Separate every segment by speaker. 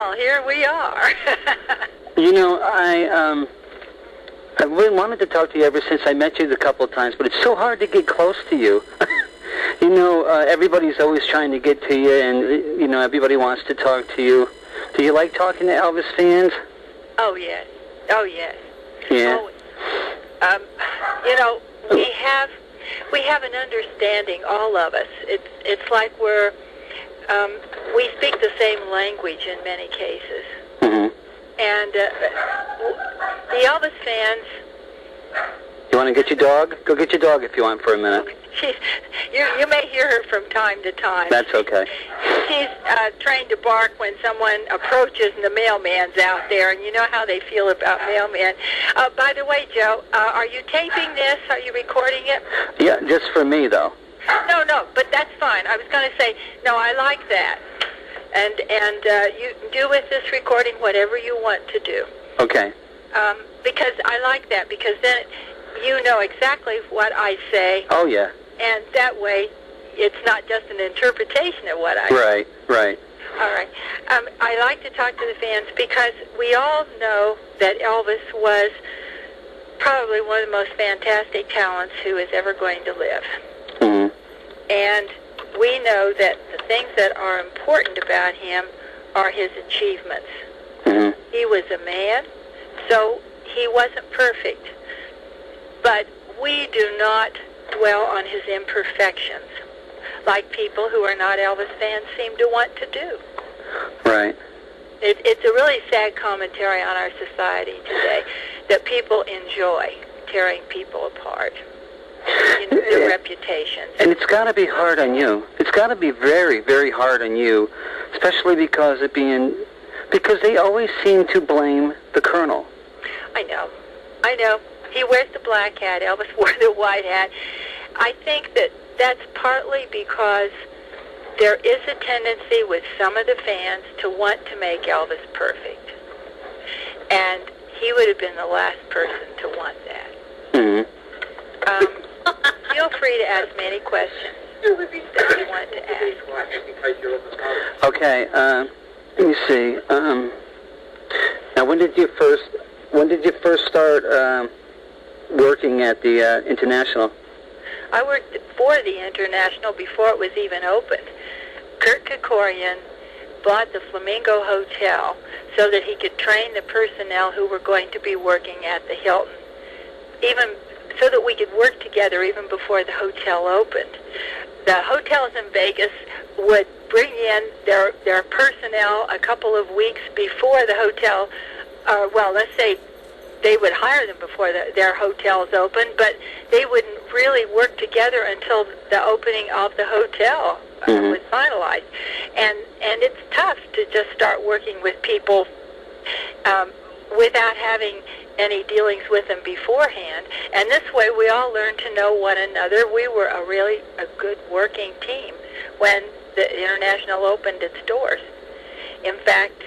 Speaker 1: Well, here we are.
Speaker 2: You know, I really wanted to talk to you ever since I met you a couple of times, but it's so hard to get close to you. You know, everybody's always trying to get to you, and, you know, everybody wants to talk to you. Do you like talking to Elvis fans?
Speaker 1: Oh, yes. Oh, yes.
Speaker 2: Yeah.
Speaker 1: Oh, you know, we have an understanding, all of us. It's like we speak the same language in many cases.
Speaker 2: Mm-hmm.
Speaker 1: And the Elvis fans...
Speaker 2: You want to get your dog? Go get your dog if you want for a minute.
Speaker 1: You may hear her from time to time.
Speaker 2: That's okay.
Speaker 1: She's trained to bark when someone approaches and the mailman's out there, and you know how they feel about mailmen. By the way, Joe, are you taping this? Are you recording it?
Speaker 2: Yeah, just for me, though.
Speaker 1: No, but that's fine. I was going to say, no, I like that. And you do with this recording whatever you want to do.
Speaker 2: Okay.
Speaker 1: Because I like that, because then you know exactly what I say.
Speaker 2: Oh, yeah.
Speaker 1: And that way, it's not just an interpretation of what I say.
Speaker 2: Right.
Speaker 1: All right. I like to talk to the fans because we all know that Elvis was probably one of the most fantastic talents who is ever going to live.
Speaker 2: Mm-hmm.
Speaker 1: And we know that the things that are important about him are his achievements.
Speaker 2: Mm-hmm.
Speaker 1: He was a man, so he wasn't perfect. But we do not dwell on his imperfections like people who are not Elvis fans seem to want to do.
Speaker 2: Right.
Speaker 1: It's a really sad commentary on our society today that people enjoy tearing people apart. You know, their reputations.
Speaker 2: And it's got to be hard on you. It's got to be very, very hard on you, especially because they always seem to blame the Colonel.
Speaker 1: I know. He wears the black hat. Elvis wore the white hat. I think that's partly because there is a tendency with some of the fans to want to make Elvis perfect. And he would have been the last person to want that.
Speaker 2: Mm-hmm.
Speaker 1: Feel free to ask me any questions that you want to ask.
Speaker 2: Okay, let me see. Now, when did you first start working at the International?
Speaker 1: I worked for the International before it was even opened. Kurt Kerkorian bought the Flamingo Hotel so that he could train the personnel who were going to be working at the Hilton, even so that we could work together even before the hotel opened. The hotels in Vegas would bring in their personnel a couple of weeks before the hotel, let's say they would hire them before their hotels opened, but they wouldn't really work together until the opening of the hotel was finalized. And it's tough to just start working with people without having any dealings with them beforehand. And this way we all learned to know one another. We were a good working team when the International opened its doors. In fact,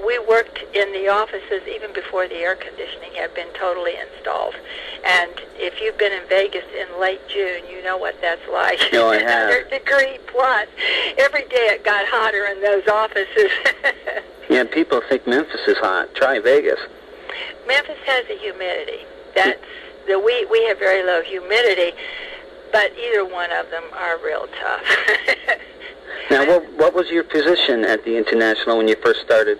Speaker 1: we worked in the offices even before the air conditioning had been totally installed. And if you've been in Vegas in late June, you know what that's like.
Speaker 2: No, I have.
Speaker 1: 100 degree plus. Every day it got hotter in those offices.
Speaker 2: Yeah, people think Memphis is hot. Try Vegas.
Speaker 1: Memphis has a humidity. We have very low humidity, but either one of them are real tough.
Speaker 2: Now, what was your position at the International when you first started?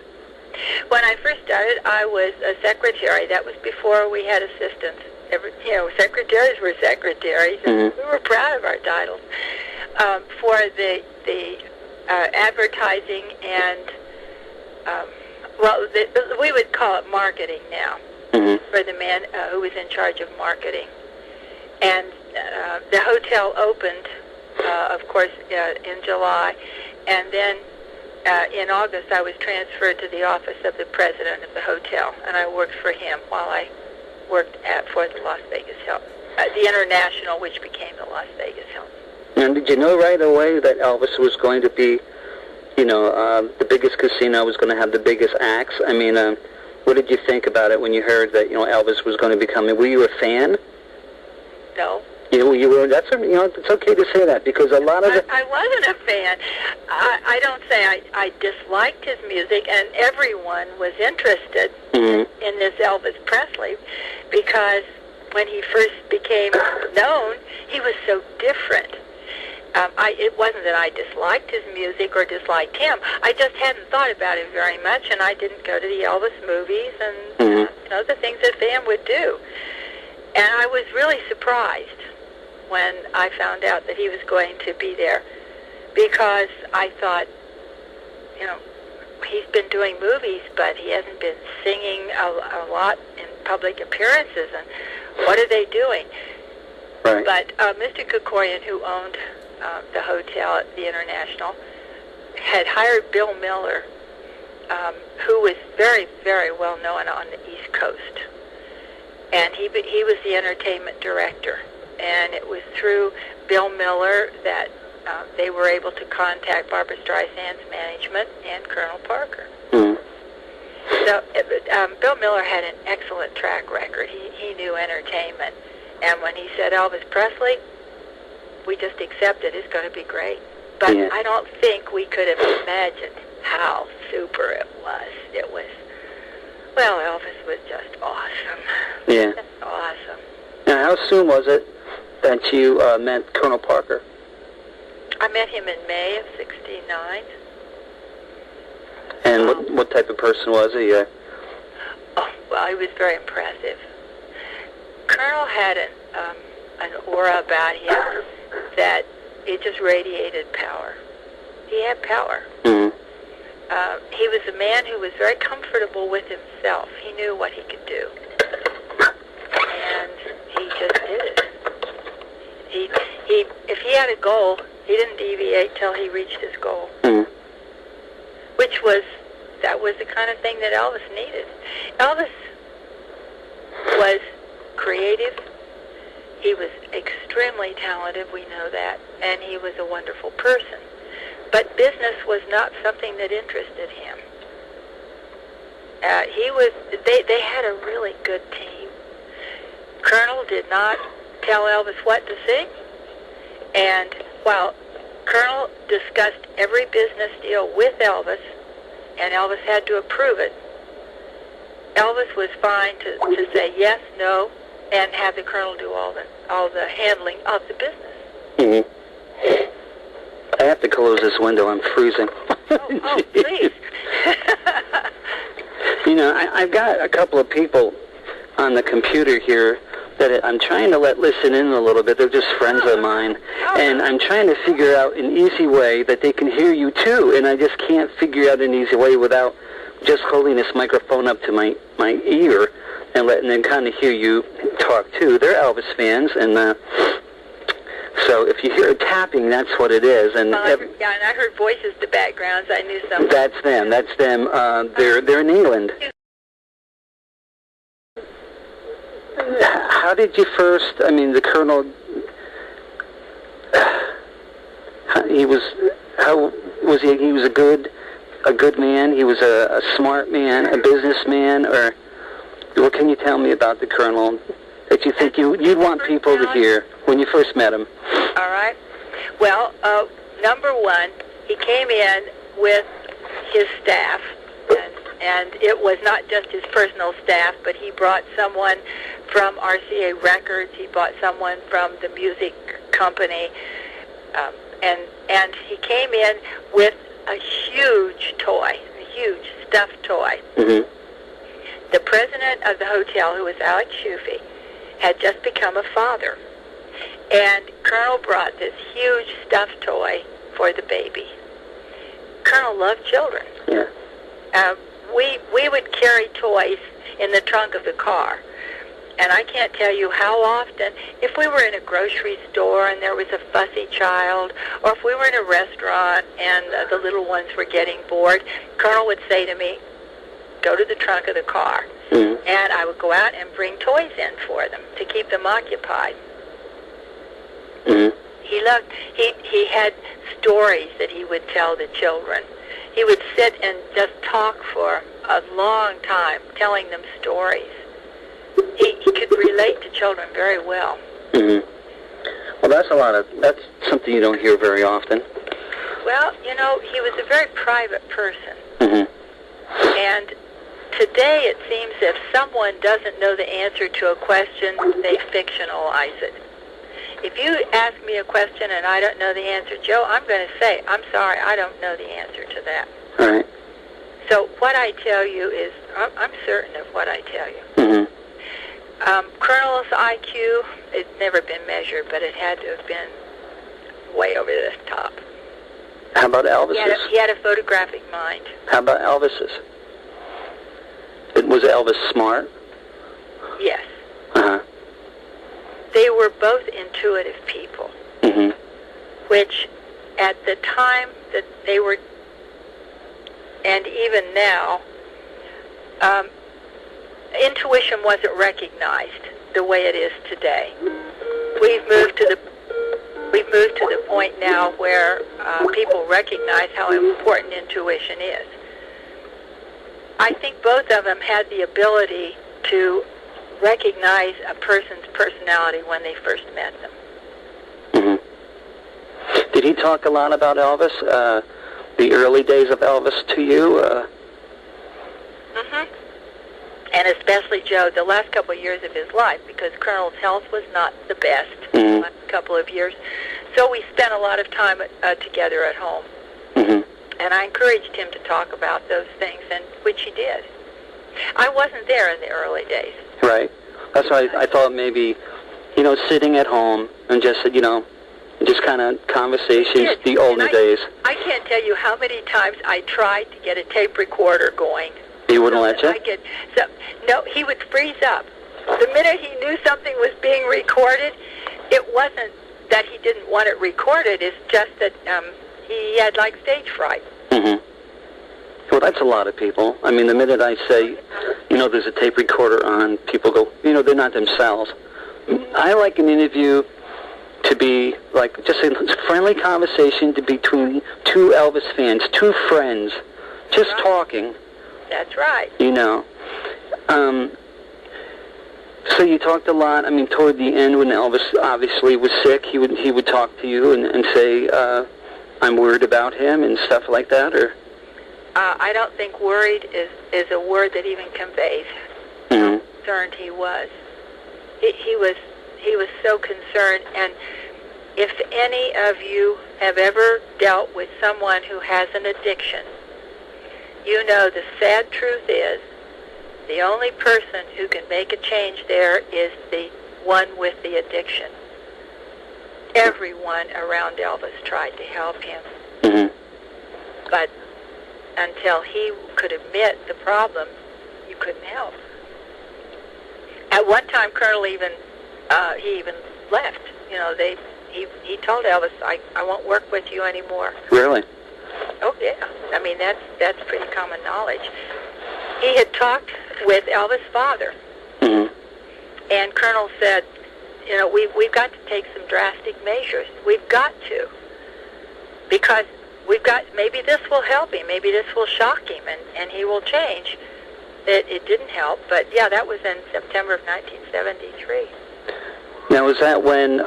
Speaker 1: When I first started, I was a secretary. That was before we had assistants. Secretaries were secretaries, and we were proud of our titles. For the advertising and, we would call it marketing now, for the man who was in charge of marketing. And the hotel opened, of course, in July, and then in August I was transferred to the office of the president of the hotel, and I worked for him while I worked for the Las Vegas Hilton, the International, which became the Las Vegas Hilton.
Speaker 2: And did you know right away that Elvis was going to be, the biggest casino, was going to have the biggest acts? I mean, what did you think about it when you heard that, Elvis was going to become? Were you a fan?
Speaker 1: No.
Speaker 2: You you were. That's it's okay to say that because a lot of
Speaker 1: I wasn't a fan. I don't say I disliked his music, and everyone was interested in this Elvis Presley because when he first became known, he was so different. It wasn't that I disliked his music or disliked him. I just hadn't thought about him very much, and I didn't go to the Elvis movies and the things that fan would do. And I was really surprised when I found out that he was going to be there because I thought, he's been doing movies, but he hasn't been singing a lot in public appearances. And what are they doing?
Speaker 2: Right.
Speaker 1: But Mr. Krikorian, who owned the hotel at the International, had hired Bill Miller, who was very, very well known on the East Coast. And he was the entertainment director. And it was through Bill Miller that they were able to contact Barbra Streisand's management and Colonel Parker. So Bill Miller had an excellent track record. He knew entertainment. And when he said Elvis Presley, we just accepted it's going to be great. But I don't think we could have imagined how super it was. It was, Elvis was just awesome.
Speaker 2: Yeah.
Speaker 1: Just awesome.
Speaker 2: Now, how soon was it that you met Colonel Parker?
Speaker 1: I met him in May of '69.
Speaker 2: And what type of person was he?
Speaker 1: He was very impressive. Colonel had an aura about him that it just radiated power. He had power. He was a man who was very comfortable with himself. He knew what he could do. And he just did it. If he had a goal, he didn't deviate till he reached his goal. That was the kind of thing that Elvis needed. Elvis was creative. He was extremely talented, we know that, and he was a wonderful person. But business was not something that interested him. They had a really good team. Colonel did not tell Elvis what to sing, and while Colonel discussed every business deal with Elvis, and Elvis had to approve it, Elvis was fine to say yes, no, and have the Colonel do all the handling of the business.
Speaker 2: I have to close this window. I'm freezing.
Speaker 1: Oh, please.
Speaker 2: I've got a couple of people on the computer here that I'm trying to let listen in a little bit. They're just friends of mine. And I'm trying to figure out an easy way that they can hear you, too. And I just can't figure out an easy way without just holding this microphone up to my ear and letting them kind of hear you talk, too. They're Elvis fans, and so if you hear tapping, that's what it is. And
Speaker 1: and I heard voices in the backgrounds. I knew something.
Speaker 2: That's them. They're in England. How did you first? I mean, the Colonel. He was. How was he? He was a good man. He was a smart man, a businessman, or what can you tell me about the Colonel that you think you'd want people to hear when you first met him?
Speaker 1: All right. Well, number one, he came in with his staff, and it was not just his personal staff, but he brought someone from RCA Records. He brought someone from the music company, and he came in with a huge toy, a huge stuffed toy. The president of the hotel, who was Alex Schufe, had just become a father. And Colonel brought this huge stuffed toy for the baby. Colonel loved children.
Speaker 2: Yeah.
Speaker 1: We would carry toys in the trunk of the car. And I can't tell you how often, if we were in a grocery store and there was a fussy child, or if we were in a restaurant and the little ones were getting bored, Colonel would say to me, go to the trunk of the car. And I would go out and bring toys in for them to keep them occupied. He had stories that he would tell the children. He would sit and just talk for a long time, telling them stories. He could relate to children very well.
Speaker 2: Well, that's something you don't hear very often.
Speaker 1: Well, you know, he was a very private person.
Speaker 2: Mm-hmm.
Speaker 1: And today it seems if someone doesn't know the answer to a question, they fictionalize it. If you ask me a question and I don't know the answer, Joe, I'm going to say, I'm sorry, I don't know the answer to that.
Speaker 2: All right.
Speaker 1: So what I tell you is, I'm certain of what I tell you.
Speaker 2: Mm-hmm.
Speaker 1: Colonel's IQ, it's never been measured, but it had to have been way over the top.
Speaker 2: How about Elvis's?
Speaker 1: He had a photographic mind.
Speaker 2: How about Elvis's? Was Elvis smart?
Speaker 1: Yes.
Speaker 2: Uh-huh.
Speaker 1: They were both intuitive people,
Speaker 2: mm-hmm.
Speaker 1: which at the time that they were, and even now, intuition wasn't recognized the way it is today. We've moved to the point now where people recognize how important intuition is. I think both of them had the ability to recognize a person's personality when they first met them.
Speaker 2: Mm-hmm. Did he talk a lot about Elvis, the early days of Elvis to you?
Speaker 1: Mm-hmm. And especially, Joe, the last couple of years of his life, because Colonel's health was not the best
Speaker 2: mm-hmm.
Speaker 1: the last couple of years. So we spent a lot of time together at home.
Speaker 2: Mm-hmm.
Speaker 1: And I encouraged him to talk about those things, and which he did. I wasn't there in the early days.
Speaker 2: Right. That's why I thought maybe, sitting at home and just, just kind of conversations, the older days.
Speaker 1: I can't tell you how many times I tried to get a tape recorder going.
Speaker 2: He wouldn't let you?
Speaker 1: No, he would freeze up. The minute he knew something was being recorded, it wasn't that he didn't want it recorded. It's just that he had, stage fright.
Speaker 2: Mm-hmm. Well, that's a lot of people. I mean, the minute I say, there's a tape recorder on, people go, they're not themselves. I like an interview to be just a friendly conversation between two Elvis fans, two friends, just talking.
Speaker 1: That's right.
Speaker 2: So you talked a lot. I mean, toward the end, when Elvis obviously was sick, he would talk to you and say, "I'm worried about him" and stuff like that, or.
Speaker 1: I don't think worried is a word that even conveys how concerned he was. He was so concerned, and if any of you have ever dealt with someone who has an addiction, you know the sad truth is the only person who can make a change there is the one with the addiction. Everyone around Elvis tried to help him, but until he could admit the problem, you couldn't help. At one time, Colonel he even left. He told Elvis, "I won't work with you anymore."
Speaker 2: Really?
Speaker 1: Oh yeah. I mean that's pretty common knowledge. He had talked with Elvis' father, and Colonel said, we've got to take some drastic measures. We've got to, because maybe this will help him, maybe this will shock him, and he will change. It didn't help, but yeah, that was in September of 1973.
Speaker 2: Now, was that when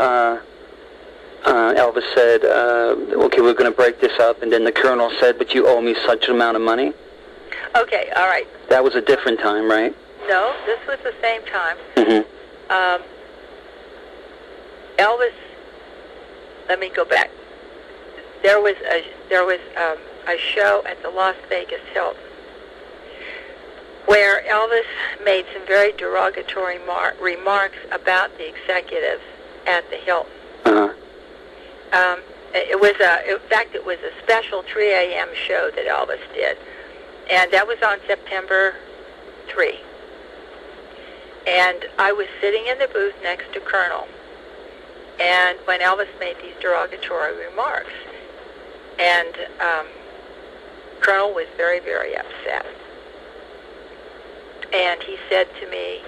Speaker 2: Elvis said, okay, we're going to break this up, and then the Colonel said, but you owe me such an amount of money?
Speaker 1: Okay, all right.
Speaker 2: That was a different time, right?
Speaker 1: No, this was the same time. Elvis, let me go back. There was a show at the Las Vegas Hilton where Elvis made some very derogatory remarks about the executives at the Hilton. It was a special 3 a.m. show that Elvis did, and that was on September 3. And I was sitting in the booth next to Colonel, and when Elvis made these derogatory remarks, and Colonel was very, very upset. And he said to me,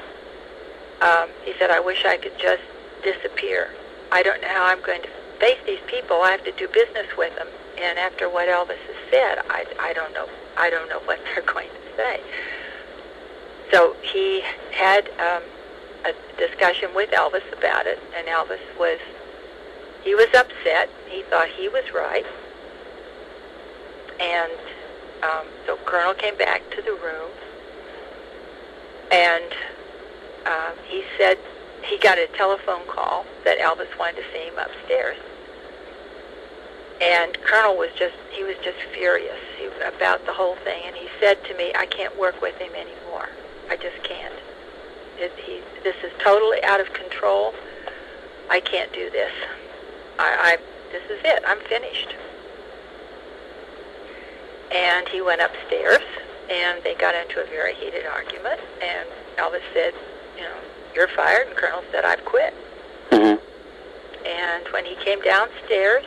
Speaker 1: I wish I could just disappear. I don't know how I'm going to face these people. I have to do business with them. And after what Elvis has said, I don't know what they're going to say. So he had a discussion with Elvis about it, and Elvis was he was upset. He thought he was right. And so Colonel came back to the room, and he said he got a telephone call that Elvis wanted to see him upstairs. And Colonel was just furious about the whole thing, and he said to me, I can't work with him anymore. I just can't. This is totally out of control. I can't do this. This is it. I'm finished. And he went upstairs, and they got into a very heated argument, and Elvis said, you're fired, and Colonel said, I've quit. Mm-hmm. And when he came downstairs,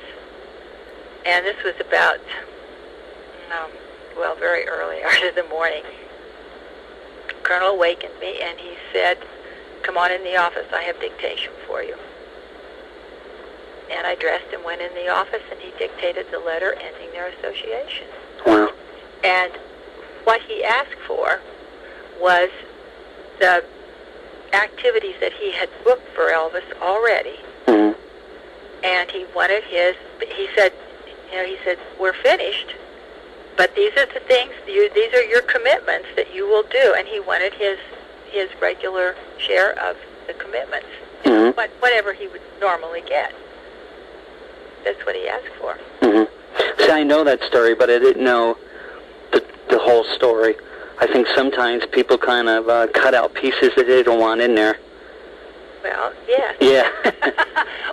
Speaker 1: and this was about, very early hours of the morning, Colonel awakened me, and he said, come on in the office, I have dictation for you. And I dressed and went in the office, and he dictated the letter ending their association.
Speaker 2: Wow.
Speaker 1: And what he asked for was the activities that he had booked for Elvis already. Mm-hmm. And he wanted he said, we're finished, but these are the things, these are your commitments that you will do. And he wanted his regular share of the commitments, mm-hmm. Whatever he would normally get. That's what he asked for.
Speaker 2: Mm-hmm. See, I know that story, but I didn't know the whole story. I think sometimes people kind of cut out pieces that they don't want in there.
Speaker 1: Well, yes.
Speaker 2: Yeah.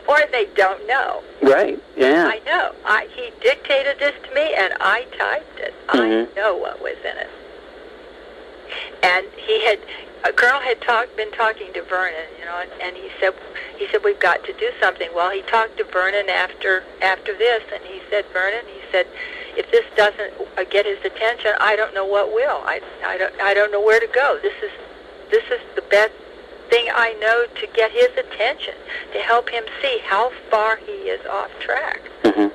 Speaker 1: Or they don't know.
Speaker 2: Right, yeah.
Speaker 1: I know. He dictated this to me, and I typed it. Mm-hmm. I know what was in it. And Colonel had been talking to Vernon, and he said we've got to do something. Well, he talked to Vernon after this, and he said, Vernon, if this doesn't get his attention, I don't know what will. I don't know where to go. This is the best thing I know to get his attention, to help him see how far he is off track. Mm-hmm.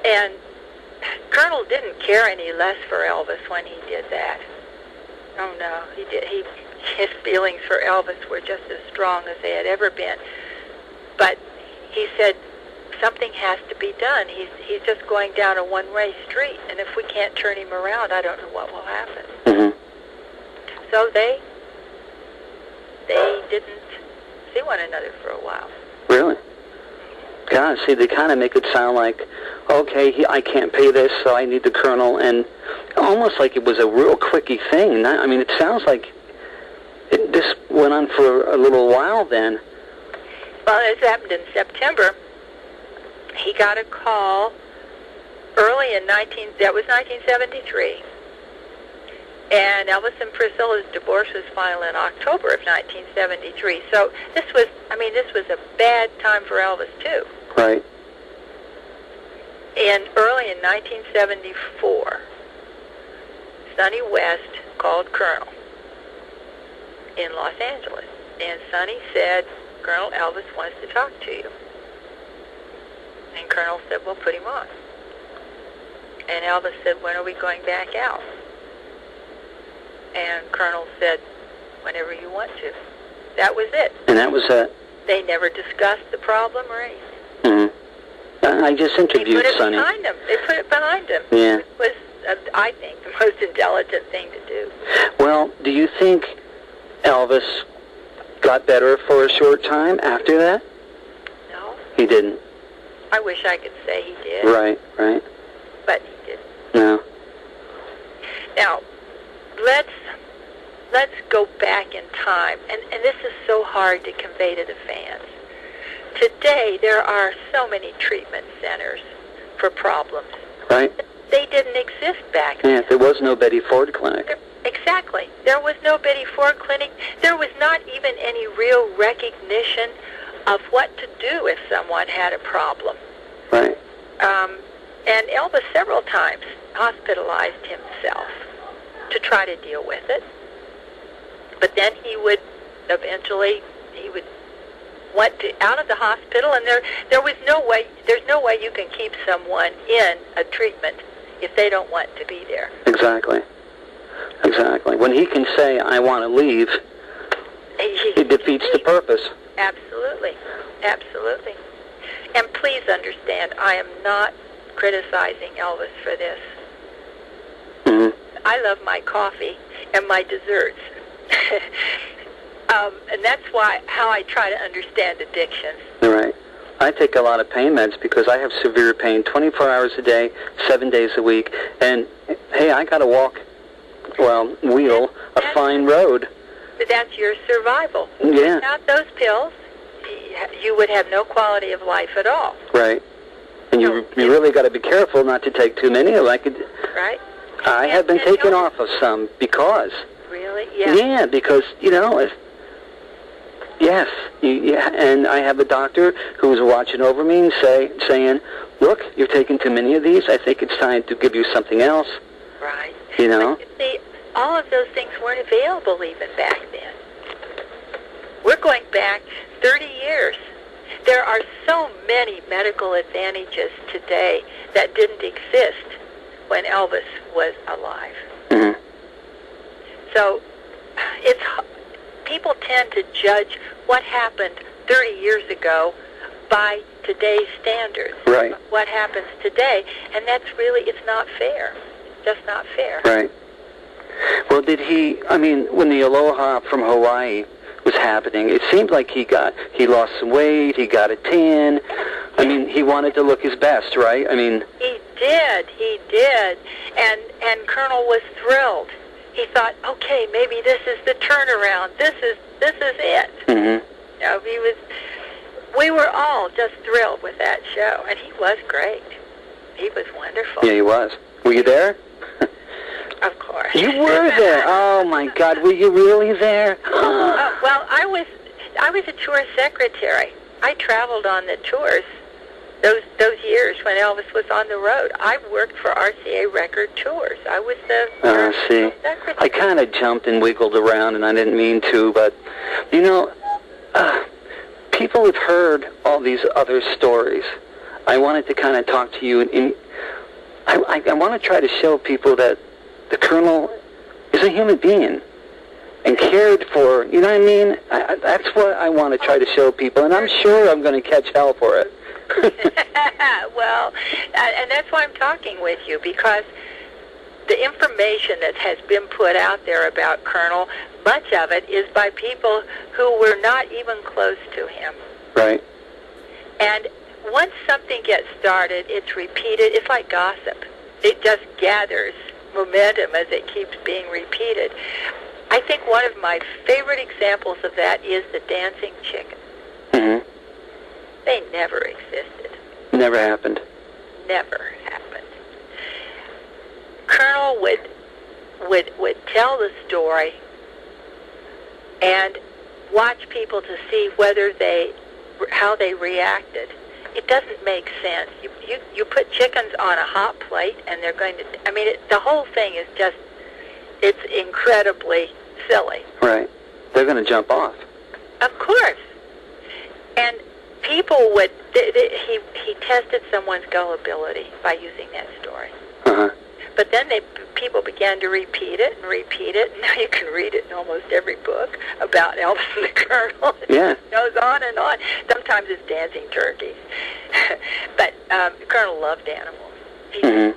Speaker 1: And Colonel didn't care any less for Elvis when he did that. Oh no, he did. His feelings for Elvis were just as strong as they had ever been. But he said, something has to be done. He's just going down a one-way street, and if we can't turn him around, I don't know what will happen. Mm-hmm. So they didn't see one another for a while.
Speaker 2: Really? God, see, they kind of make it sound like, okay, I can't pay this, so I need the Colonel, and almost like it was a real quickie thing. It sounds like this went on for a little while then.
Speaker 1: Well, it happened in September. He got a call early in 1973. And Elvis and Priscilla's divorce was filed in October of 1973. So this was a bad time for Elvis, too.
Speaker 2: Right.
Speaker 1: And early in 1974, Sonny West called Colonel in Los Angeles. And Sonny said, Colonel, Elvis wants to talk to you. And Colonel said, well, put him on. And Elvis said, when are we going back out? And Colonel said, whenever you want to. That was it.
Speaker 2: And that was it.
Speaker 1: They never discussed the problem or anything.
Speaker 2: Mm-hmm. I just interviewed Sonny.
Speaker 1: They put it behind him.
Speaker 2: Yeah.
Speaker 1: It was, I think, the most intelligent thing to do.
Speaker 2: Well, do you think Elvis got better for a short time after that?
Speaker 1: No.
Speaker 2: He didn't?
Speaker 1: I wish I could say he did.
Speaker 2: Right.
Speaker 1: But he didn't.
Speaker 2: No.
Speaker 1: Now, let's go back in time, and this is so hard to convey to the fans. Today, there are so many treatment centers for problems.
Speaker 2: Right.
Speaker 1: They didn't exist back then.
Speaker 2: Yeah, there was no Betty Ford clinic.
Speaker 1: Exactly. There was no Betty Ford clinic. There was not even any real recognition of what to do if someone had a problem.
Speaker 2: Right.
Speaker 1: And Elvis several times hospitalized himself to try to deal with it. But then he would went out of the hospital, and there was no way. There's no way you can keep someone in a treatment if they don't want to be there.
Speaker 2: Exactly. When he can say, I want to leave, it defeats the purpose.
Speaker 1: Absolutely. And please understand, I am not criticizing Elvis for this. I love my coffee and my desserts. And that's how I try to understand addictions.
Speaker 2: Right. I take a lot of pain meds because I have severe pain 24 hours a day, 7 days a week. And, hey, I got to wheel a fine road.
Speaker 1: But that's your survival.
Speaker 2: Yeah.
Speaker 1: Without those pills, you would have no quality of life at all.
Speaker 2: Right. And you really got to be careful not to take too many.
Speaker 1: Right.
Speaker 2: I have been taken off of some because.
Speaker 1: Really? Yeah.
Speaker 2: Yeah, because, yes. And I have a doctor who's watching over me and saying, look, you're taking too many of these. I think it's time to give you something else.
Speaker 1: Right.
Speaker 2: But,
Speaker 1: you see, all of those things weren't available even back then. We're going back 30 years. There are so many medical advantages today that didn't exist when Elvis was alive.
Speaker 2: Mm-hmm.
Speaker 1: So people tend to judge what happened 30 years ago by today's standards.
Speaker 2: Right.
Speaker 1: What happens today, and it's not fair. It's just not fair.
Speaker 2: Right. Well, when the Aloha from Hawaii was happening, it seemed like he lost some weight, he got a tan. He wanted to look his best, right?
Speaker 1: He did. And Colonel was thrilled. He thought, okay, maybe this is the turnaround. This is it.
Speaker 2: Mm-hmm.
Speaker 1: We were all just thrilled with that show, and he was great. He was wonderful.
Speaker 2: Yeah, he was. Were you there?
Speaker 1: Of course.
Speaker 2: You were there. Oh my God, were you really there?
Speaker 1: Well, I was a tour secretary. I traveled on the tours those years when Elvis was on the road. I worked for RCA Record Tours. I was the secretary.
Speaker 2: I kind of jumped and wiggled around, and I didn't mean to, but people have heard all these other stories. I wanted to kind of talk to you, and I want to try to show people that the Colonel is a human being and cared for, you know what I mean? That's what I want to try to show people, and I'm sure I'm going to catch hell for it.
Speaker 1: Well, and that's why I'm talking with you, because the information that has been put out there about Colonel, much of it is by people who were not even close to him.
Speaker 2: Right.
Speaker 1: And once something gets started, it's repeated. It's like gossip. It just gathers momentum as it keeps being repeated. I think one of my favorite examples of that is the dancing chicken.
Speaker 2: Mm-hmm.
Speaker 1: They never existed.
Speaker 2: Never happened.
Speaker 1: Never happened. Colonel would tell the story and watch people to see how they reacted. It doesn't make sense. You put chickens on a hot plate, and they're going to. The whole thing is it's incredibly silly.
Speaker 2: Right. They're going to jump off.
Speaker 1: Of course. And people would. He tested someone's gullibility by using that story.
Speaker 2: Uh-huh.
Speaker 1: But then people began to repeat it, and now you can read it in almost every book about Elvis and the Colonel.
Speaker 2: Yeah.
Speaker 1: It goes on and on. Sometimes it's dancing turkeys. But the Colonel loved animals.
Speaker 2: Mm-hmm.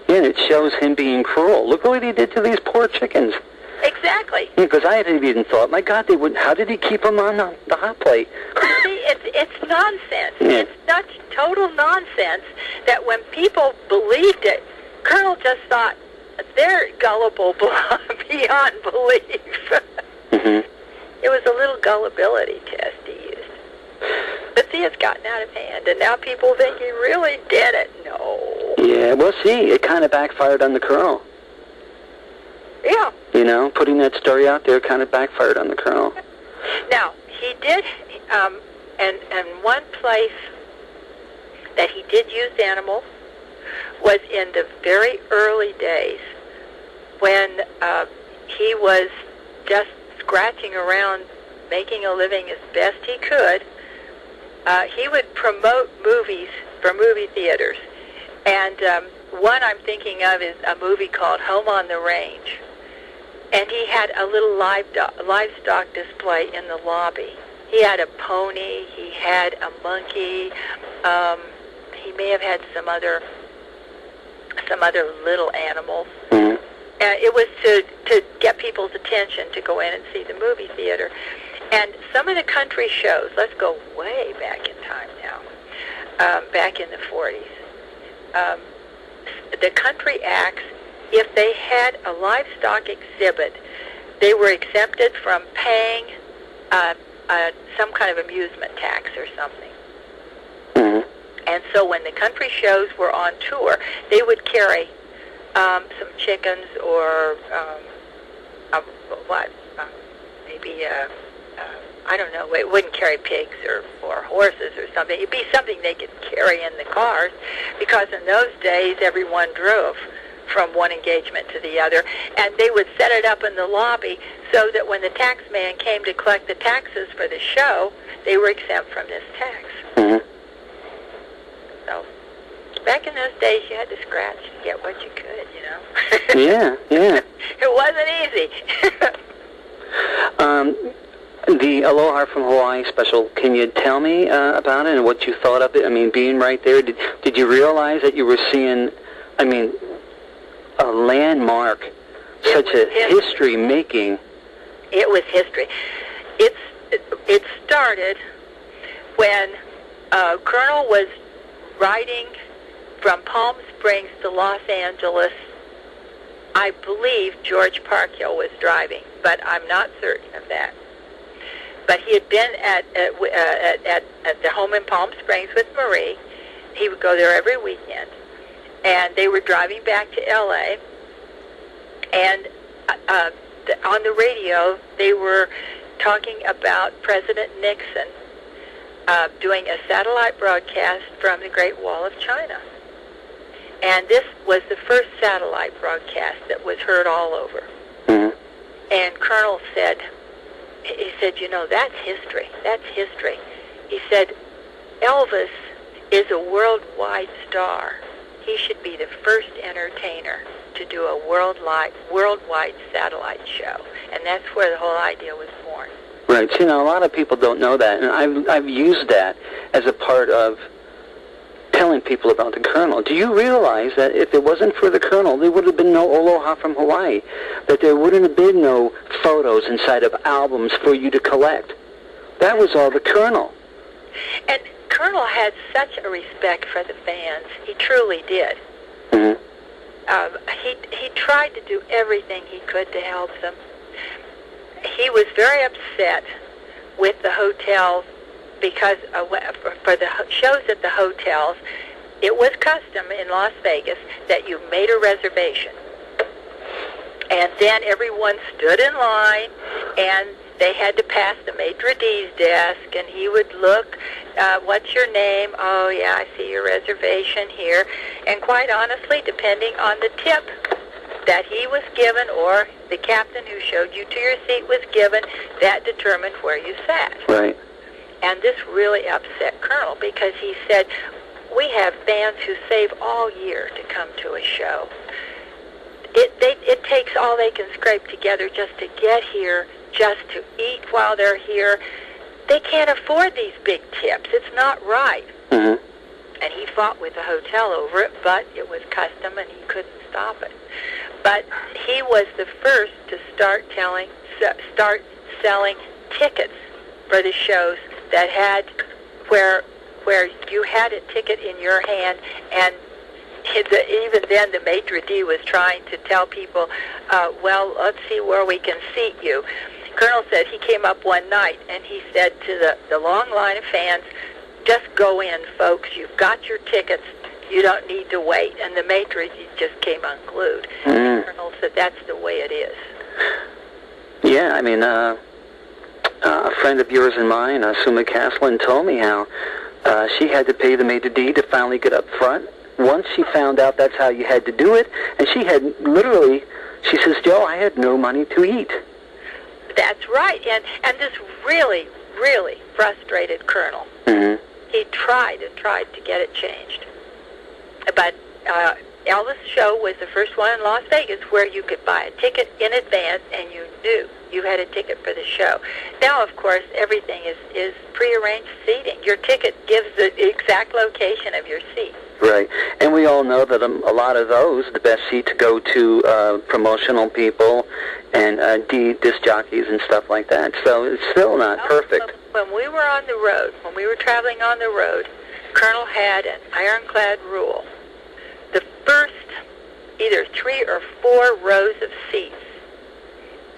Speaker 2: Yeah, and it shows him being cruel. Look what he did to these poor chickens.
Speaker 1: Exactly.
Speaker 2: Because I had even thought, my God, how did he keep them on the hot plate?
Speaker 1: See, it's nonsense.
Speaker 2: Yeah.
Speaker 1: It's such total nonsense that when people believed it, Colonel just thought, they're gullible beyond belief.
Speaker 2: Mm-hmm.
Speaker 1: It was a little gullibility test he used. But see, it's gotten out of hand, and now people think he really did it. No.
Speaker 2: Yeah, well, see, it kind of backfired on the Colonel.
Speaker 1: Yeah.
Speaker 2: Putting that story out there kind of backfired on the Colonel.
Speaker 1: Now, he did, and one place that he did use animals was in the very early days when he was just scratching around, making a living as best he could. He would promote movies for movie theaters. And one I'm thinking of is a movie called Home on the Range. And he had a little livestock display in the lobby. He had a pony. He had a monkey. He may have had some other little animals.
Speaker 2: Mm-hmm.
Speaker 1: It was to get people's attention to go in and see the movie theater. And some of the country shows, let's go way back in time now, back in the 40s, the country acts, if they had a livestock exhibit, they were exempted from paying some kind of amusement tax or something.
Speaker 2: Mm-hmm.
Speaker 1: And so when the country shows were on tour, they would carry some chickens or maybe I don't know. It wouldn't carry pigs or horses or something. It'd be something they could carry in the cars, because in those days everyone drove from one engagement to the other, and they would set it up in the lobby so that when the tax man came to collect the taxes for the show, they were exempt from this tax.
Speaker 2: Mm-hmm.
Speaker 1: So back in those days, you had to scratch to get what you could, you know.
Speaker 2: Yeah.
Speaker 1: It wasn't easy.
Speaker 2: The Aloha from Hawaii special, can you tell me about it and what you thought of it? I mean, being right there, did you realize that you were seeing, I mean, a landmark, such a history-making?
Speaker 1: It was history. It started when Colonel was riding from Palm Springs to Los Angeles. I believe George Parkhill was driving, but I'm not certain of that. But he had been at the home in Palm Springs with Marie. He would go there every weekend. And they were driving back to L.A. And on the radio, they were talking about President Nixon doing a satellite broadcast from the Great Wall of China. And this was the first satellite broadcast that was heard all over.
Speaker 2: Mm-hmm.
Speaker 1: And Colonel said, he said, you know, that's history. That's history. He said, Elvis is a worldwide star. He should be the first entertainer to do a worldwide satellite show. And that's where the whole idea was born.
Speaker 2: Right. You know, a lot of people don't know that, and I've used that as a part of telling people about the Colonel. Do you realize that if it wasn't for the Colonel, there would have been no Aloha from Hawaii, that there wouldn't have been no photos inside of albums for you to collect? That was all the Colonel.
Speaker 1: And Colonel had such a respect for the fans. He truly did.
Speaker 2: Mm-hmm.
Speaker 1: He tried to do everything he could to help them. He was very upset with the hotels because for the shows at the hotels, it was custom in Las Vegas that you made a reservation. And then everyone stood in line, and they had to pass the maitre d's desk, and he would look, what's your name? Oh, yeah, I see your reservation here. And quite honestly, depending on the tip that he was given or the captain who showed you to your seat was given, that determined where you sat.
Speaker 2: Right.
Speaker 1: And this really upset Colonel, because he said, we have fans who save all year to come to a show. It takes all they can scrape together just to get here, just to eat while they're here. They can't afford these big tips. It's not right.
Speaker 2: Mm-hmm.
Speaker 1: And he fought with the hotel over it, but it was custom and he couldn't stop it. But he was the first to start selling tickets for the shows that had where you had a ticket in your hand, and even then the maitre d' was trying to tell people, well, let's see where we can seat you. Colonel said he came up one night and he said to the long line of fans, just go in, folks. You've got your tickets. You don't need to wait. And the maitre d' just came unglued.
Speaker 2: Mm.
Speaker 1: Colonel said that's the way it is.
Speaker 2: Yeah, I mean, a friend of yours and mine, Suma Caslin, told me how she had to pay the maitre d' to finally get up front. Once she found out that's how you had to do it, and she had literally, she says, Joe, I had no money to eat.
Speaker 1: That's right, and this really, really frustrated Colonel.
Speaker 2: Mm-hmm.
Speaker 1: He tried and tried to get it changed. But Elvis show was the first one in Las Vegas where you could buy a ticket in advance and you knew you had a ticket for the show. Now, of course, everything is prearranged seating. Your ticket gives the exact location of your seat.
Speaker 2: Right. And we all know that a lot of those, the best seats go to promotional people and disc jockeys and stuff like that. So it's still not perfect.
Speaker 1: When we were on the road, when we were traveling on the road, Colonel had an ironclad rule. The first either 3 or 4 rows of seats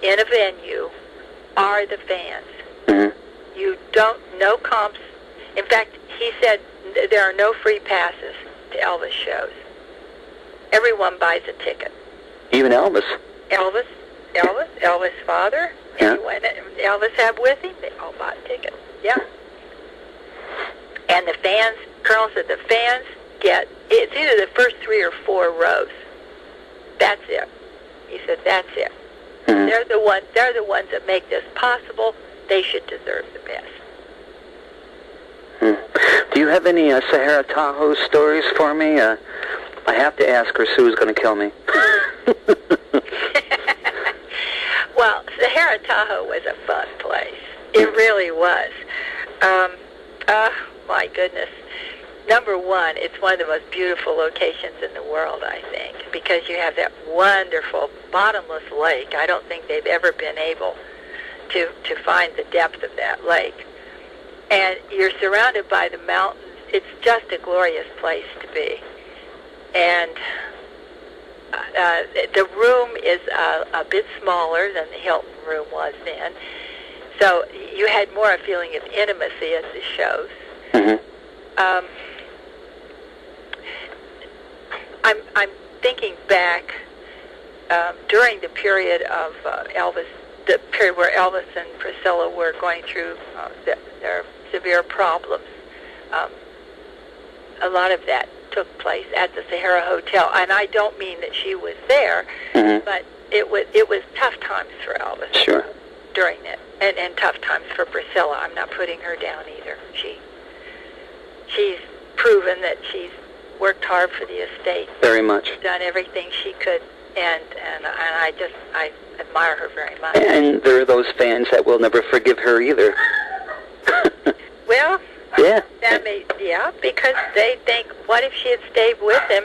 Speaker 1: in a venue are the fans.
Speaker 2: Mm-hmm.
Speaker 1: You don't, no comps. In fact, he said there are no free passes to Elvis shows. Everyone buys a ticket.
Speaker 2: Even Elvis?
Speaker 1: Elvis' father,
Speaker 2: yeah.
Speaker 1: Anyone Elvis had with him, they all bought tickets. Yeah. And the fans, Colonel said the fans get, it's either the first 3 or 4 rows. That's it. He said, that's it.
Speaker 2: Mm-hmm.
Speaker 1: They're the ones that make this possible. They should deserve the best.
Speaker 2: Do you have any Sahara Tahoe stories for me? I have to ask or Sue's going to kill me.
Speaker 1: Well, Sahara Tahoe was a fun place. It really was. My goodness. Number one, it's one of the most beautiful locations in the world, I think, because you have that wonderful bottomless lake. I don't think they've ever been able to find the depth of that lake. And you're surrounded by the mountains. It's just a glorious place to be. And the room is a bit smaller than the Hilton room was then. So you had more a feeling of intimacy at the shows.
Speaker 2: Mm-hmm.
Speaker 1: I'm thinking back during the period of Elvis, the period where Elvis and Priscilla were going through their severe problems. A lot of that took place at the Sahara Hotel, and I don't mean that she was there,
Speaker 2: mm-hmm.
Speaker 1: but it was tough times for Elvis.
Speaker 2: Sure.
Speaker 1: During that, and tough times for Priscilla. I'm not putting her down either. She's proven that she's worked hard for the estate.
Speaker 2: Very much.
Speaker 1: Done everything she could, and I admire her very much.
Speaker 2: And there are those fans that will never forgive her either.
Speaker 1: Well,
Speaker 2: yeah.
Speaker 1: Because they think, what if she had stayed with him?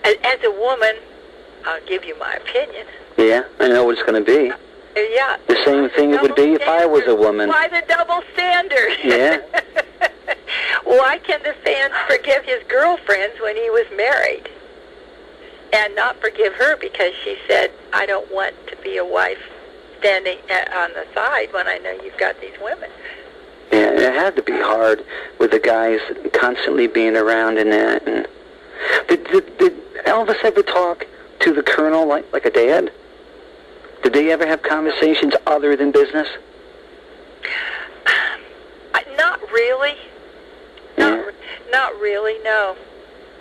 Speaker 1: As a woman, I'll give you my opinion.
Speaker 2: Yeah, I know what it's going to be.
Speaker 1: Yeah.
Speaker 2: The same thing it would be if I was a woman.
Speaker 1: Why the double standard?
Speaker 2: Yeah.
Speaker 1: Why can the fans forgive his girlfriends when he was married and not forgive her because she said, I don't want to be a wife standing on the side when I know you've got these women?
Speaker 2: Yeah, it had to be hard with the guys constantly being around and that. And did Elvis ever talk to the Colonel like a dad? Did they ever have conversations other than business?
Speaker 1: Not really.
Speaker 2: Yeah.
Speaker 1: Not really, no.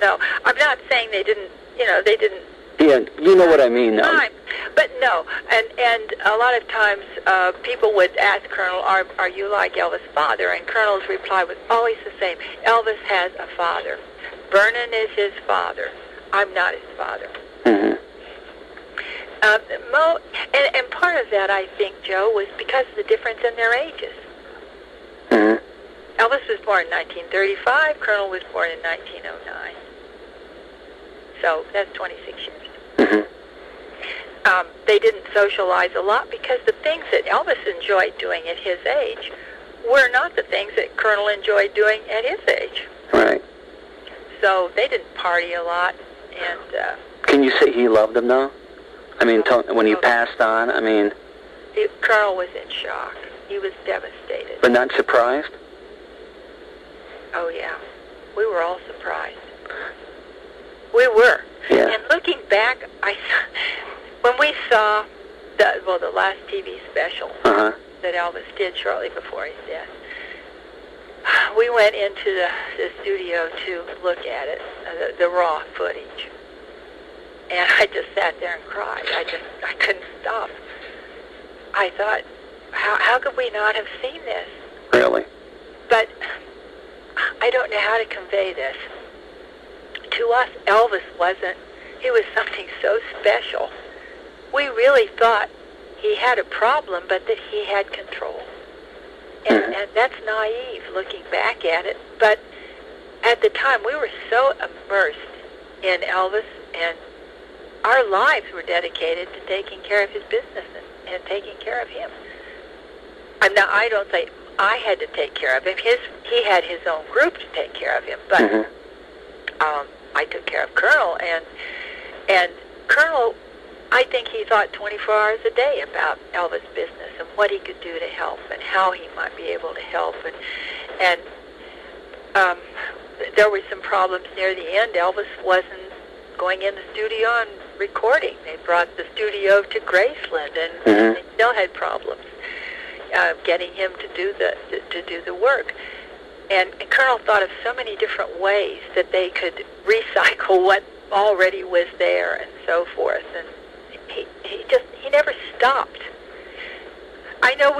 Speaker 1: No. I'm not saying they didn't.
Speaker 2: Yeah, you know what I mean, though.
Speaker 1: But no, and a lot of times people would ask Colonel, are you like Elvis' father? And Colonel's reply was always the same. Elvis has a father. Vernon is his father. I'm not his father.
Speaker 2: Mm-hmm.
Speaker 1: And part of that, I think, Joe, was because of the difference in their ages.
Speaker 2: Mm-hmm.
Speaker 1: Elvis was born in 1935. Colonel was born in 1909. So that's 26 years.
Speaker 2: Mm-hmm.
Speaker 1: They didn't socialize a lot because the things that Elvis enjoyed doing at his age were not the things that Colonel enjoyed doing at his age.
Speaker 2: Right.
Speaker 1: So they didn't party a lot. And
Speaker 2: can you say he loved them, though? I mean, when he passed on, I mean...
Speaker 1: Colonel was in shock. He was devastated.
Speaker 2: But not surprised?
Speaker 1: Oh, yeah. We were all surprised. We were.
Speaker 2: Yeah.
Speaker 1: And looking back, when we saw the last TV special that Elvis did shortly before his death, we went into the studio to look at it, the raw footage. And I just sat there and cried. I couldn't stop. I thought, how could we not have seen this?
Speaker 2: Really?
Speaker 1: But I don't know how to convey this. to us, Elvis wasn't. He was something so special. We really thought he had a problem, but that he had control. And that's naive looking back at it. But at the time, we were so immersed in Elvis, and our lives were dedicated to taking care of his business and taking care of him. I don't say I had to take care of him. He had his own group to take care of him, but I took care of Colonel, and Colonel, I think he thought 24 hours a day about Elvis' business and what he could do to help and how he might be able to help. And there were some problems near the end. Elvis wasn't going in the studio and recording. They brought the studio to Graceland, and they still had problems getting him to do the work. And Colonel thought of so many different ways that they could recycle what already was there and so forth. And he never stopped. I know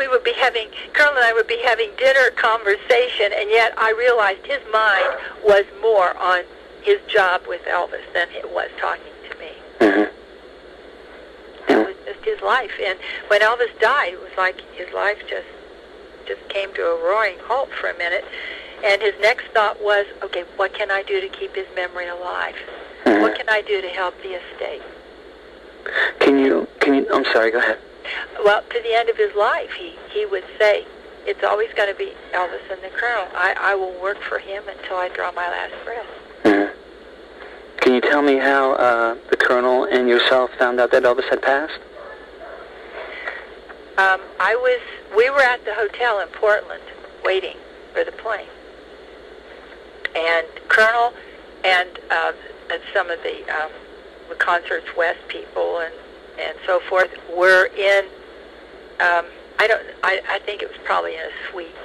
Speaker 1: Colonel and I would be having dinner conversation, and yet I realized his mind was more on his job with Elvis than it was talking to me. That was just his life. And when Elvis died, it was like his life just came to a roaring halt for a minute. And his next thought was, okay, what can I do to keep his memory alive? What can I do to help the estate?
Speaker 2: Can you, I'm sorry, go ahead.
Speaker 1: Well, to the end of his life, he would say, it's always going to be Elvis and the Colonel. I will work for him until I draw my last breath.
Speaker 2: Can you tell me how the Colonel and yourself found out that Elvis had passed?
Speaker 1: We were at the hotel in Portland waiting for the plane. And Colonel and some of the Concerts West people and so forth were in, I think it was probably in a suite.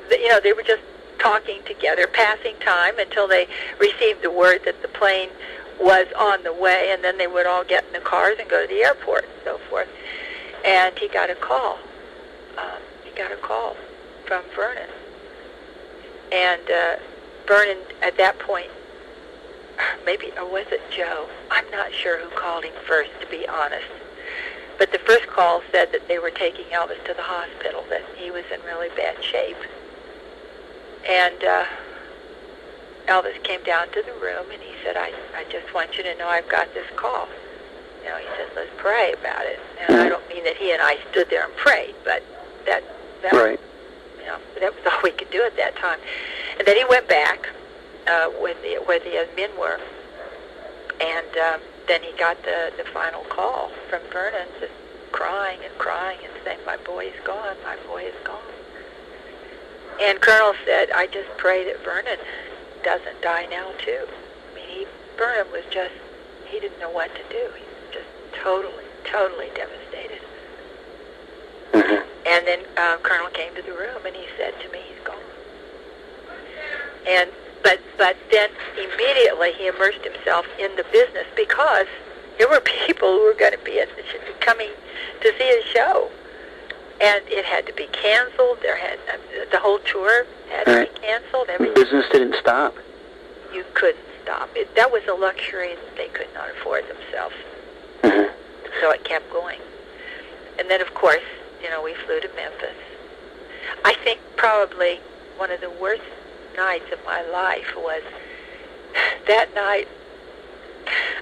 Speaker 1: They were just talking together, passing time until they received the word that the plane was on the way, and then they would all get in the cars and go to the airport and so forth. And he got a call. From Vernon. And Vernon, at that point, or was it Joe? I'm not sure who called him first, to be honest. But the first call said that they were taking Elvis to the hospital, that he was in really bad shape. And Elvis came down to the room, and he said, I just want you to know I've got this call. He said, let's pray about it. And I don't mean that he and I stood there and prayed, but that
Speaker 2: right.
Speaker 1: That was all we could do at that time. And then he went back where the men were, and then he got the final call from Vernon, just crying and saying, my boy is gone, my boy is gone. And Colonel said, I just pray that Vernon doesn't die now, too. I mean, Vernon was just, he didn't know what to do. He was just totally devastated. And then Colonel came to the room, and he said to me, he's gone. And but then immediately he immersed himself in the business, because there were people who were going to be coming to see his show, and it had to be canceled. The whole tour had to be canceled.
Speaker 2: The business didn't stop.
Speaker 1: You couldn't stop it. That was a luxury that they could not afford themselves. So it kept going. And then, of course, we flew to Memphis. I think probably one of the worst nights of my life was that night.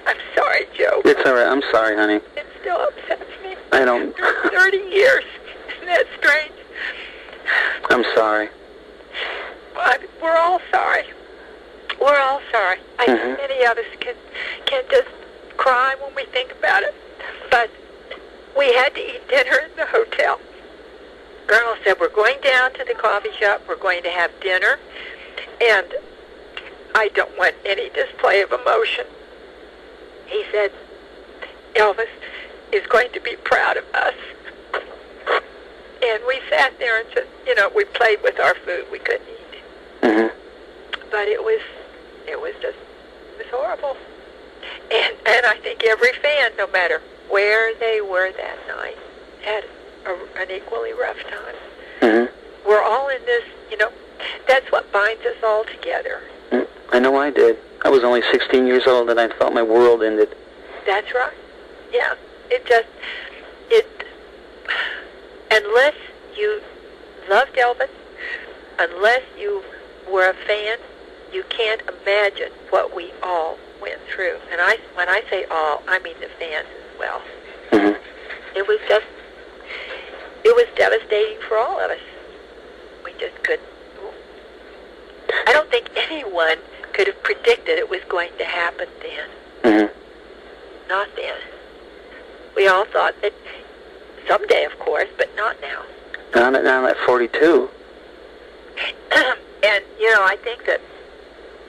Speaker 1: I'm sorry, Joe.
Speaker 2: It's all right. I'm sorry, honey.
Speaker 1: It still upsets me.
Speaker 2: I don't...
Speaker 1: 30 years. Isn't that strange?
Speaker 2: I'm sorry.
Speaker 1: We're all sorry. We're all sorry. I think many of us can just cry when we think about it. But we had to eat dinner in the hotel. Colonel said, we're going down to the coffee shop. We're going to have dinner. And I don't want any display of emotion. He said, Elvis is going to be proud of us. And we sat there and said, we played with our food. We couldn't eat. But it was horrible. And I think every fan, no matter where they were that night, had an equally rough time. We're all in this, that's what binds us all together.
Speaker 2: I know I did. I was only 16 years old, and I thought my world ended.
Speaker 1: That's right. Yeah. Unless you loved Elvis, unless you were a fan, you can't imagine what we all went through. And when I say all, I mean the fans as well.
Speaker 2: Mm-hmm.
Speaker 1: It was devastating for all of us. We just couldn't. I don't think anyone could have predicted it was going to happen then.
Speaker 2: Mm-hmm.
Speaker 1: Not then. We all thought that someday, of course, but not now.
Speaker 2: Not at 42.
Speaker 1: And, I think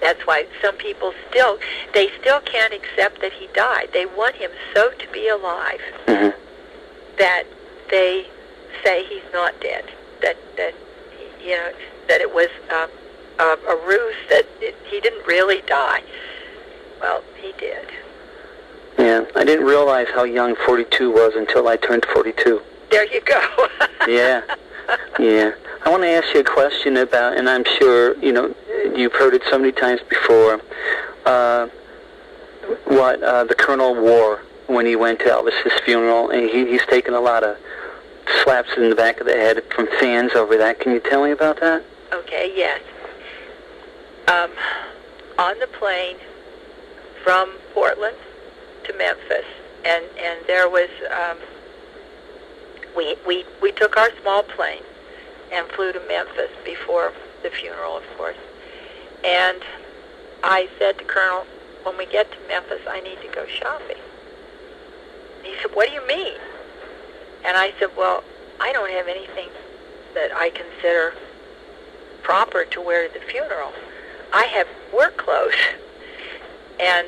Speaker 1: that's why some people still can't accept that he died. They want him so to be alive
Speaker 2: Mm-hmm.
Speaker 1: that they say he's not dead. That it was a ruse, that he didn't really die. Well, he did.
Speaker 2: Yeah, I didn't realize how young 42 was until I turned 42.
Speaker 1: There you go.
Speaker 2: Yeah. I want to ask you a question about, and I'm sure, you've heard it so many times before, what the Colonel wore when he went to Elvis's funeral. And he's taken a lot of slaps in the back of the head from fans over that. Can you tell me about that?
Speaker 1: Okay, yes. On the plane from Portland to Memphis, and there was, we took our small plane and flew to Memphis before the funeral, of course. And I said to Colonel, when we get to Memphis, I need to go shopping. And he said, what do you mean? And I said, well, I don't have anything that I consider proper to wear to the funeral. I have work clothes. And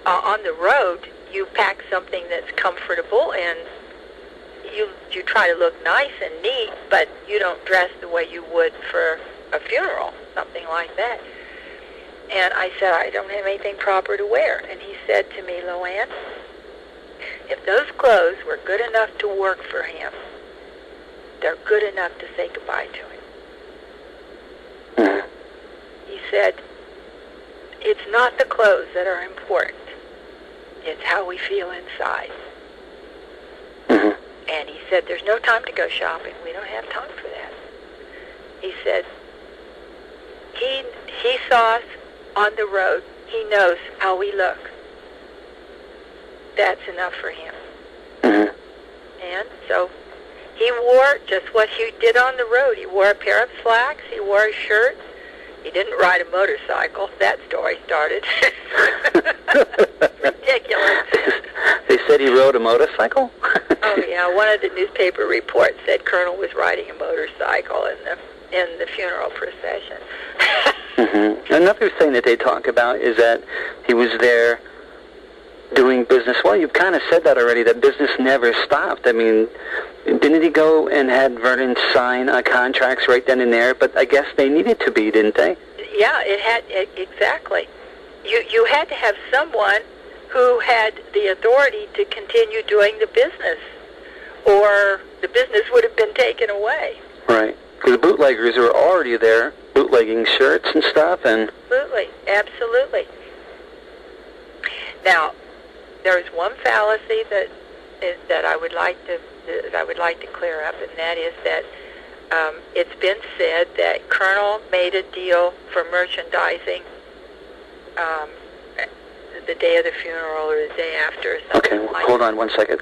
Speaker 1: on the road, you pack something that's comfortable, and you try to look nice and neat, but you don't dress the way you would for a funeral, something like that. And I said, I don't have anything proper to wear. And he said to me, Loanne, if those clothes were good enough to work for him, they're good enough to say goodbye to him.
Speaker 2: Mm-hmm.
Speaker 1: He said, it's not the clothes that are important. It's how we feel inside.
Speaker 2: Mm-hmm.
Speaker 1: And he said, there's no time to go shopping. We don't have time for that. He said, he saw us on the road. He knows how we look. That's enough for him.
Speaker 2: Mm-hmm.
Speaker 1: And so he wore just what he did on the road. He wore a pair of slacks. He wore a shirt. He didn't ride a motorcycle. That story started. Ridiculous.
Speaker 2: They said he rode a motorcycle?
Speaker 1: Oh, yeah. One of the newspaper reports said Colonel was riding a motorcycle in the funeral procession.
Speaker 2: Mm-hmm. Another thing that they talk about is that he was there doing business. Well, you've kind of said that already, that business never stopped. I mean, didn't he go and had Vernon sign contracts right then and there? But I guess they needed to be, didn't they?
Speaker 1: Yeah, exactly. You had to have someone who had the authority to continue doing the business, or the business would have been taken away.
Speaker 2: Right. Because the bootleggers were already there, bootlegging shirts and stuff, and...
Speaker 1: Absolutely. Now, there's one fallacy that I would like to clear up, and that is that it's been said that Colonel made a deal for merchandising the day of the funeral or the day after. Or something
Speaker 2: okay,
Speaker 1: like
Speaker 2: hold
Speaker 1: that.
Speaker 2: on one second.